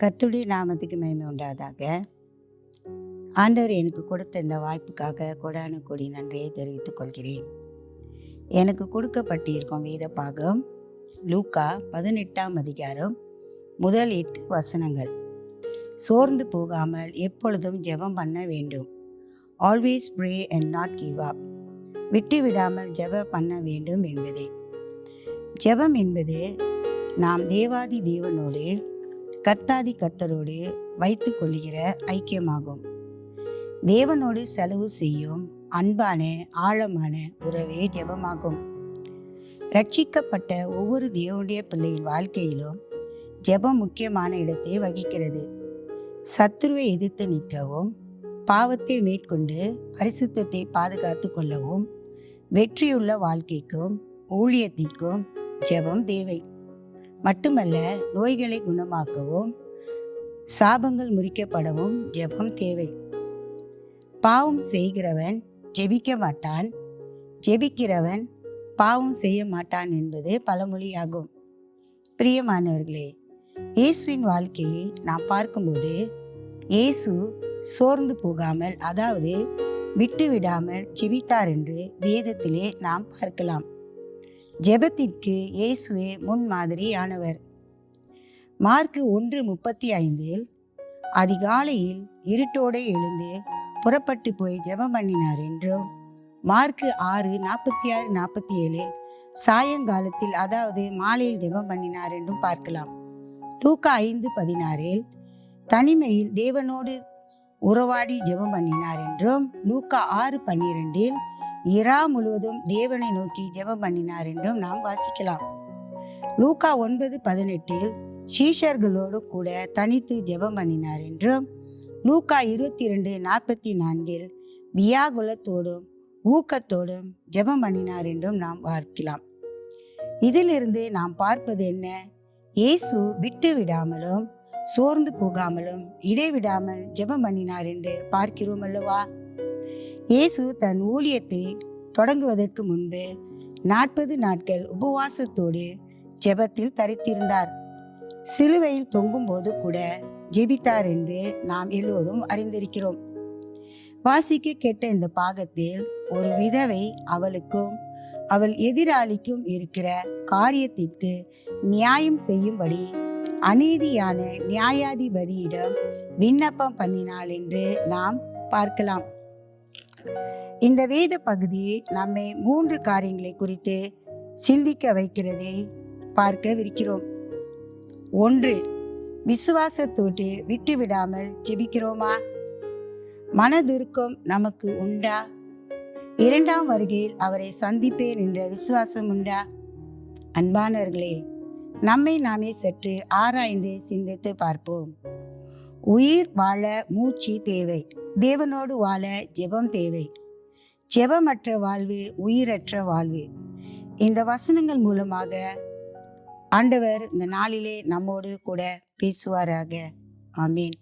கர்த்தருடைய நாமத்துக்கு மகிமை உண்டாதாக. ஆண்டவர் எனக்கு கொடுத்த இந்த வாய்ப்புக்காக கொடான கொடி நன்றியை தெரிவித்துக் கொள்கிறேன். எனக்கு கொடுக்கப்பட்டிருக்கும் வேத பாகம் லூக்கா 18ஆம் அதிகாரம் முதல் 8 வசனங்கள். சோர்ந்து போகாமல் எப்பொழுதும் ஜெபம் பண்ண வேண்டும். Always pray and not give up. விட்டு விடாமல் ஜெபம் பண்ண வேண்டும் என்பதே. ஜெபம் என்பது நாம் தேவாதி தேவனோடு கர்த்தாதி கர்த்தரோடு வைத்து கொள்கிற ஐக்கியமாகும். தேவனோடு செலவு செய்யும் அன்பான ஆழமான உறவே ஜெபமாகும். ரட்சிக்கப்பட்ட ஒவ்வொரு தேவனுடைய பிள்ளையின் வாழ்க்கையிலும் ஜெபம் முக்கியமான இடத்தை வகிக்கிறது. சத்துருவை எதிர்த்து நிற்கவும், பாவத்தை மேற்கொண்டு பரிசுத்தத்தை பாதுகாத்து கொள்ளவும், வெற்றியுள்ள வாழ்க்கைக்கும் ஊழியத்திற்கும் ஜெபம் தேவை. மட்டுமல்ல, நோய்களை குணமாக்கவும் சாபங்கள் முறிக்கப்படவும் ஜெபம் தேவை. பாவம் செய்கிறவன் ஜெபிக்க மாட்டான், ஜெபிக்கிறவன் பாவம் செய்ய மாட்டான் என்பது பழமொழியாகும். பிரியமானவர்களே, இயேசுவின் வாழ்க்கையை நாம் பார்க்கும்போது இயேசு சோர்ந்து போகாமல், அதாவது விட்டு விடாமல் ஜெபித்தார் என்று வேதத்திலே நாம் பார்க்கலாம். ஜெபத்திற்கு இயேசுவே முன்மாதிரியானவர். மார்க்கு 1:35 அதிகாலையில் இருட்டோடு எழுந்து புறப்பட்டு போய் ஜெபம் பண்ணினார் என்றும், மார்க்கு 6:46-47 சாயங்காலத்தில், அதாவது மாலையில் ஜெபம் பண்ணினார் என்றும் பார்க்கலாம். லூக்கா 5:16 தனிமையில் தேவனோடு உறவாடி ஜெபம் பண்ணினார் என்றும், லூக்கா 6:12 இரா முழுவதும் தேவனை நோக்கி ஜெபம் பண்ணினார் என்றும் நாம் வாசிக்கலாம். லூக்கா 9:18 சீஷர்களோடு கூட தனித்து ஜெபம் பண்ணினார் என்றும், லூக்கா 22:44 வியாகுலத்தோடும் ஊக்கத்தோடும் ஜெபம் பண்ணினார் என்றும் நாம் பார்க்கலாம். இதிலிருந்து நாம் பார்ப்பது என்ன? இயேசு விட்டு விடாமலும் சோர்ந்து போகாமலும் இடைவிடாமல் ஜெபம் பண்ணினார் என்று பார்க்கிறோம் அல்லவா? இயேசு தன் ஊழியத்தை தொடங்குவதற்கு முன்பு 40 நாட்கள் உபவாசத்தோடு ஜெபத்தில் தரித்திருந்தார். சிலுவையில் தொங்கும் போது கூட ஜெபித்தார் என்று நாம் எல்லோரும் அறிந்திருக்கிறோம். வாசிக்க கேட்ட இந்த பாகத்தில் ஒரு விதவை அவளுக்கும் அவள் எதிராளிக்கும் இருக்கிற காரியத்திற்கு நியாயம் செய்யும்படி அநீதியான நியாயாதிபதியிடம் விண்ணப்பம் பண்ணினாள் என்று நாம் பார்க்கலாம். இந்த வேத பகுதி நம்மை 3 காரியங்களை குறித்து சிந்திக்க வைக்கிறதை பார்க்கவிருக்கிறோம். 1. விசுவாசத்தோடு விட்டு விடாமல் ஜெபிக்கிறோமா? மனதுருக்கம் நமக்கு உண்டா? 2ஆம் வருகையில் அவரை சந்திப்பேன் என்ற விசுவாசம் உண்டா? அன்பானவர்களே, நம்மை நாமே சற்று ஆராய்ந்து சிந்தித்து பார்ப்போம். உயிர் வாழ மூச்சு தேவை. தேவனோடு வாழ ஜெபம் தேவை. ஜெபமற்ற வாழ்வு உயிரற்ற வாழ்வு. இந்த வசனங்கள் மூலமாக ஆண்டவர் இந்த நாளிலே நம்மோடு கூட பேசுவாராக. ஆமீன்.